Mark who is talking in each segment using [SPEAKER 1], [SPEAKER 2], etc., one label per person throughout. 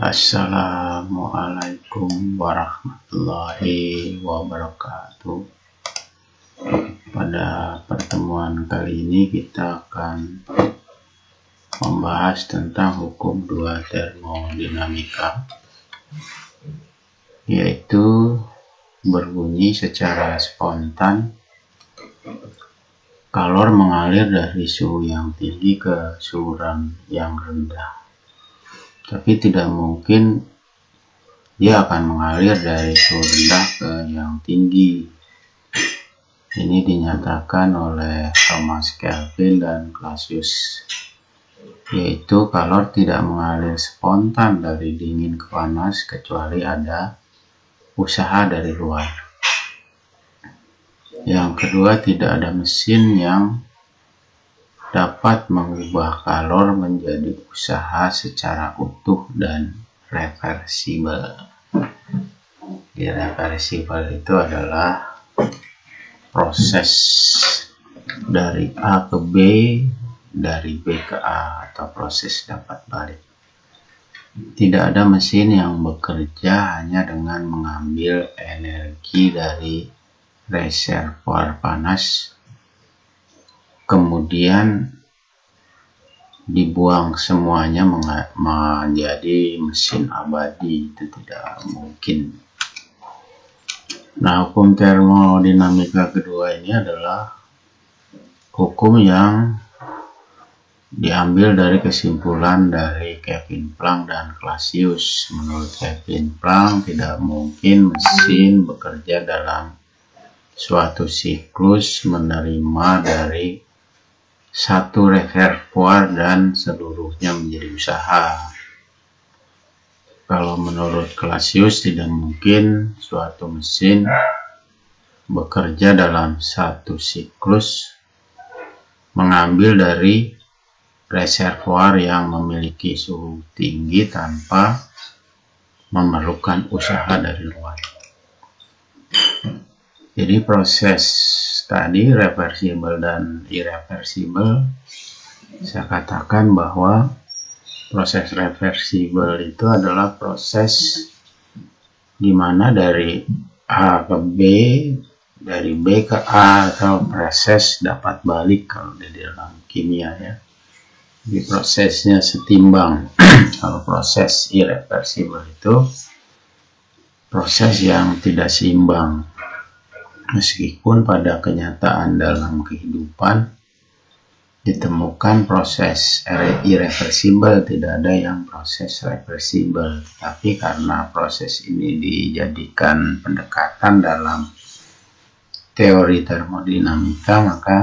[SPEAKER 1] Assalamualaikum warahmatullahi wabarakatuh. Pada pertemuan kali ini kita akan membahas tentang hukum dua termodinamika, yaitu berbunyi secara spontan, kalor mengalir dari suhu yang tinggi ke suhu yang rendah. Tapi tidak mungkin dia akan mengalir dari suhu rendah ke yang tinggi. Ini dinyatakan oleh Thomas Kelvin dan Clausius, yaitu kalor tidak mengalir spontan dari dingin ke panas kecuali ada usaha dari luar. Yang kedua, tidak ada mesin yang dapat mengubah kalor menjadi usaha secara utuh dan reversibel. Reversibel itu adalah proses dari A ke B, dari B ke A, atau proses dapat balik. Tidak ada mesin yang bekerja hanya dengan mengambil energi dari reservoir panas, kemudian dibuang semuanya menjadi mesin abadi. Itu tidak mungkin. Nah, hukum termodinamika kedua ini adalah hukum yang diambil dari kesimpulan dari Kelvin Planck dan Clausius. Menurut Kelvin Planck, tidak mungkin mesin bekerja dalam suatu siklus menerima dari satu reservoir dan seluruhnya menjadi usaha. Kalau menurut Clausius, tidak mungkin suatu mesin bekerja dalam satu siklus mengambil dari reservoir yang memiliki suhu tinggi tanpa memerlukan usaha dari luar. Jadi proses tadi reversibel dan irreversibel, saya katakan bahwa proses reversibel itu adalah proses di mana dari A ke B, dari B ke A, atau proses dapat balik kalau di dalam kimia ya. Jadi prosesnya setimbang. Kalau proses irreversibel itu proses yang tidak seimbang. Meskipun pada kenyataan dalam kehidupan ditemukan proses irreversibel, tidak ada yang proses reversibel. Tapi karena proses ini dijadikan pendekatan dalam teori termodinamika, maka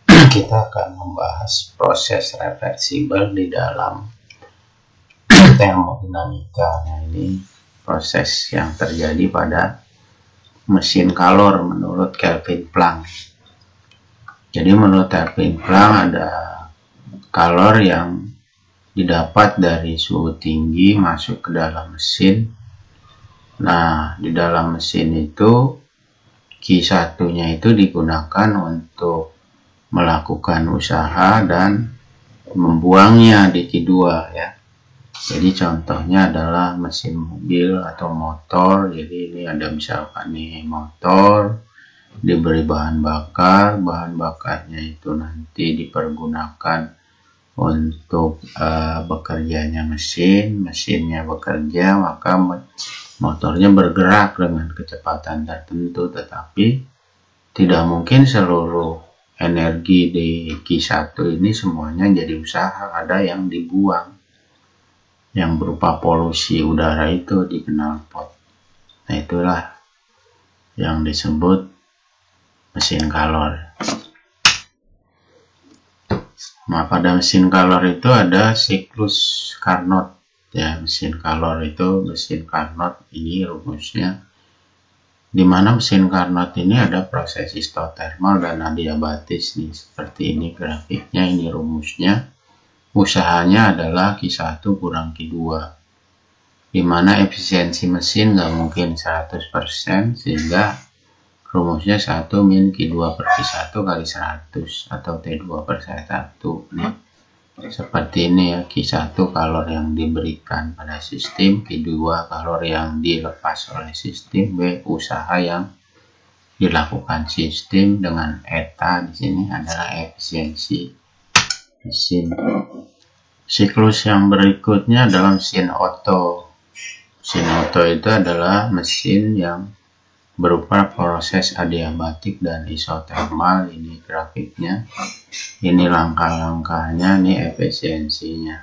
[SPEAKER 1] kita akan membahas proses reversibel di dalam termodinamika. Nah, ini proses yang terjadi pada mesin kalor menurut Kelvin Planck. Jadi menurut Kelvin Planck ada kalor yang didapat dari suhu tinggi masuk ke dalam mesin. Nah, di dalam mesin itu Q1-nya itu digunakan untuk melakukan usaha dan membuangnya di Q2 ya. Jadi contohnya adalah mesin mobil atau motor. Jadi ini ada misalkan nih motor diberi bahan bakarnya itu nanti dipergunakan untuk bekerjanya mesinnya bekerja, maka motornya bergerak dengan kecepatan tertentu, tetapi tidak mungkin seluruh energi di Q1 ini semuanya jadi usaha, ada yang dibuang, yang berupa polusi udara itu di knalpot. Nah, itulah yang disebut mesin kalor. Nah, pada mesin kalor itu ada siklus Carnot ya. Mesin kalor itu mesin Carnot, ini rumusnya, di mana mesin Carnot ini ada proses isotermal dan adiabatis nih, seperti ini grafiknya, ini rumusnya. Usahanya adalah Q1 kurang Q2, di mana efisiensi mesin nggak mungkin 100%, sehingga rumusnya 1 min Q2 per Q1 kali 100 atau T2 per 1. Nih, seperti ini ya, Q1 kalor yang diberikan pada sistem, Q2 kalor yang dilepas oleh sistem, B usaha yang dilakukan sistem, dengan eta di sini adalah efisiensi mesin. Siklus yang berikutnya adalah mesin oto. Mesin oto itu adalah mesin yang berupa proses adiabatik dan isotermal. Ini grafiknya, ini langkah-langkahnya, ini efisiensinya.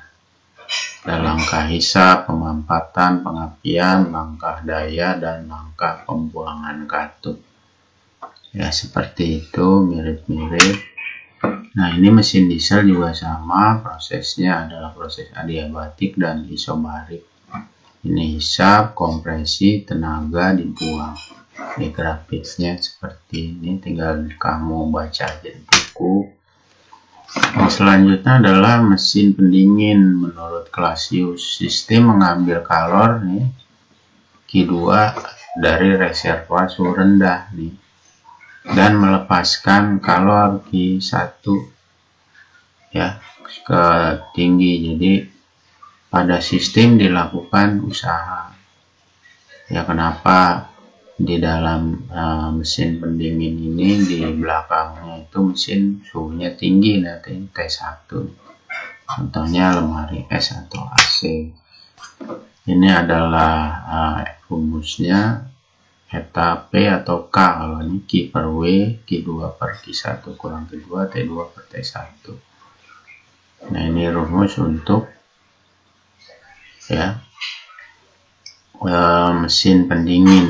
[SPEAKER 1] Ada langkah hisap, pemampatan, pengapian, langkah daya, dan langkah pembuangan katup. Ya seperti itu, mirip-mirip. Nah ini mesin diesel juga sama, prosesnya adalah proses adiabatik dan isobarik. Ini hisap, kompresi, tenaga dibuang. Ini grafiknya seperti ini, tinggal kamu baca aja di buku. Yang selanjutnya adalah mesin pendingin menurut Clausius. Sistem mengambil kalor nih Q2 dari reservoir suhu rendah nih, dan melepaskan kalor Q1 ya ke tinggi. Jadi pada sistem dilakukan usaha. Ya kenapa di dalam mesin pendingin ini di belakangnya itu mesin suhunya tinggi, nanti T1. Contohnya lemari es atau AC. Ini adalah rumusnya eta P atau K. Kalau ini Q per W, Q2 per Q1 kurang Q2, T2 per T1. Nah ini rumus untuk ya mesin pendingin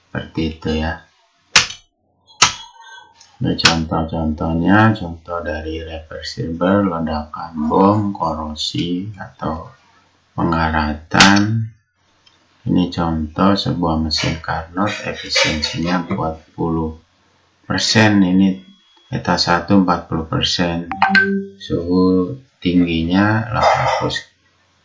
[SPEAKER 1] seperti itu ya. Nah, contoh-contohnya, contoh dari reversible, ledakan bom, korosi atau pengaratan. Ini contoh sebuah mesin Carnot, efisiensinya 40%. Ini eta 1 40%. Suhu tingginya 800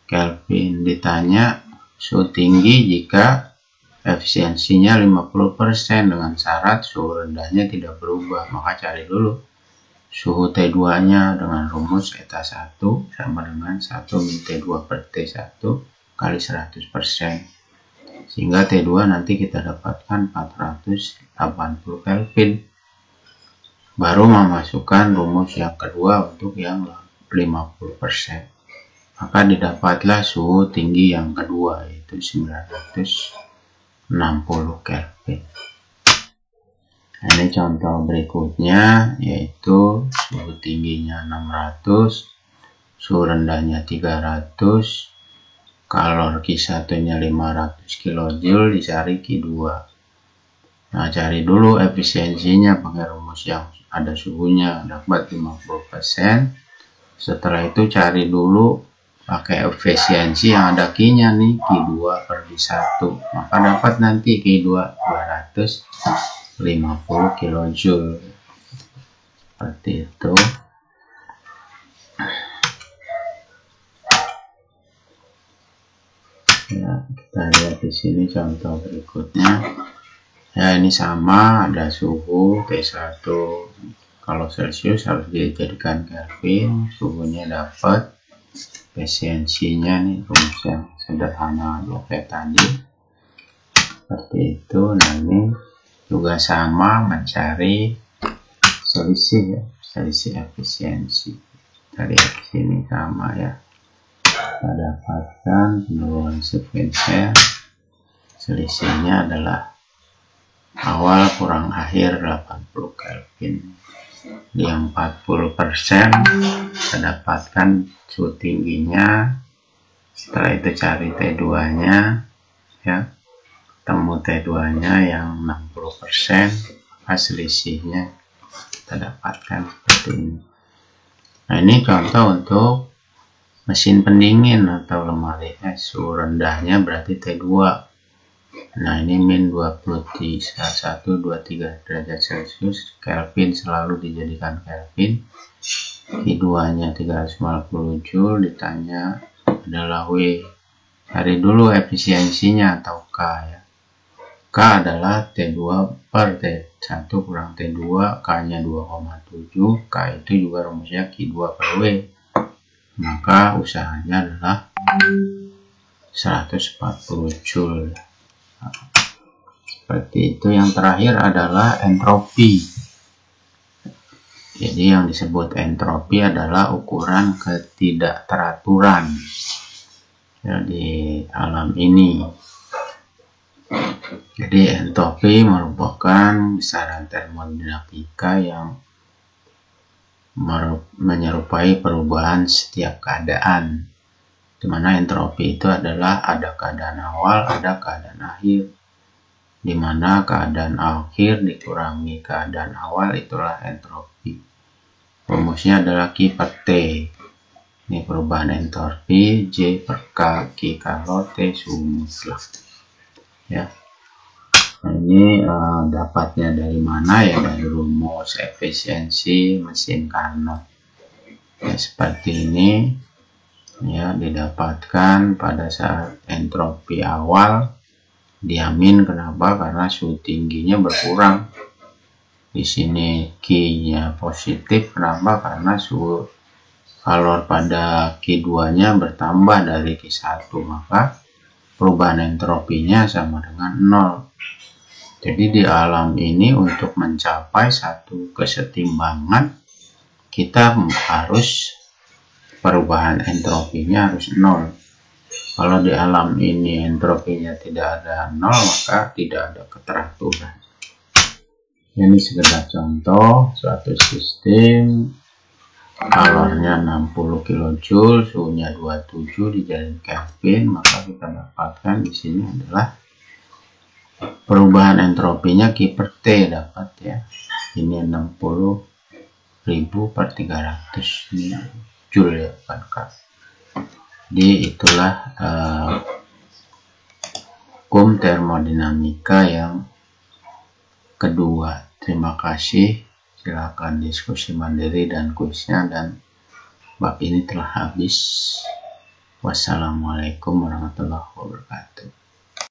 [SPEAKER 1] Kelvin. Ditanya suhu tinggi jika efisiensinya 50% dengan syarat suhu rendahnya tidak berubah. Maka cari dulu suhu T2-nya dengan rumus eta 1 sama dengan 1 min T2 per T1 kali 100%. Sehingga T2 nanti kita dapatkan 480 Kelvin. Baru memasukkan rumus yang kedua untuk yang 50%. Maka didapatlah suhu tinggi yang kedua, yaitu 960 Kelvin. Nah, ini contoh berikutnya, yaitu suhu tingginya 600, suhu rendahnya 300, kalor Q1-nya 500 kJ, dicari Q2. Nah, cari dulu efisiensinya pakai rumus yang ada suhunya, dapat 50%. Setelah itu cari dulu pakai efisiensi yang ada Q-nya nih, Q2 per Q1. Maka dapat nanti Q2 250 kJ. Seperti itu. Ya, kita lihat di sini contoh berikutnya. Ya, ini sama, ada suhu T1. Kalau Celsius harus dijadikan Kelvin, suhunya dapat. Efisiensinya nih rumus yang sederhana aja kayak tadi, seperti itu. Nah ini juga sama, mencari selisih ya, selisih efisiensi dari sini sama ya. Kita dapatkan penurunan sekuensial, selisihnya adalah awal kurang akhir 80 Kelvin. Di yang 40% kita dapatkan suhu tingginya. Setelah itu cari T2 nya ya, ketemu T2 nya yang 60%, selisihnya kita dapatkan seperti ini. Nah ini contoh untuk mesin pendingin atau lemari es, suhu rendahnya berarti T2. Nah ini min 21,23 derajat Celcius, Kelvin selalu dijadikan Kelvin. Q2 nya 350 Joule, ditanya adalah W. Cari dulu efisiensinya atau K ya. K adalah T2 per T1 kurang T2, K nya 2,7, K itu juga rumusnya Q2 per W. maka usahanya adalah 140 Joule. Seperti itu. Yang terakhir adalah entropi. Jadi yang disebut entropi adalah ukuran ketidakteraturan ya, di alam ini. Jadi entropi merupakan besaran termodinamika yang menyerupai perubahan setiap keadaan, di mana entropi itu adalah ada keadaan awal, ada keadaan akhir, di mana keadaan akhir dikurangi keadaan awal, itulah entropi. Rumusnya adalah Q per T. Ini perubahan entropi J per K, Q kalor, T suhu mutlak. Ya. Nah, ini dapatnya dari mana ya? Dari rumus efisiensi mesin Carnot. Ya, seperti ini ya, didapatkan pada saat entropi awal diamin. Kenapa? Karena suhu tingginya berkurang. Di sini Q-nya positif. Kenapa? Karena suhu kalor pada Q2-nya bertambah dari Q1, maka perubahan entropinya sama dengan 0. Jadi di alam ini untuk mencapai satu kesetimbangan, kita harus perubahan entropinya harus 0. Kalau di alam ini entropinya tidak ada 0, maka tidak ada keteraturan. Ini sekedar contoh suatu sistem kalornya 60 kJ, suhunya 27 dijadikan Kelvin, maka kita dapatkan di sini adalah perubahan entropinya Q per T dapat ya. Ini 60.000 per 300 ini Joule ya, bukan K. Jadi itulah hukum termodinamika yang kedua. Terima kasih. Silakan diskusi mandiri dan kuisnya, dan bab ini telah habis. Wassalamualaikum warahmatullahi wabarakatuh.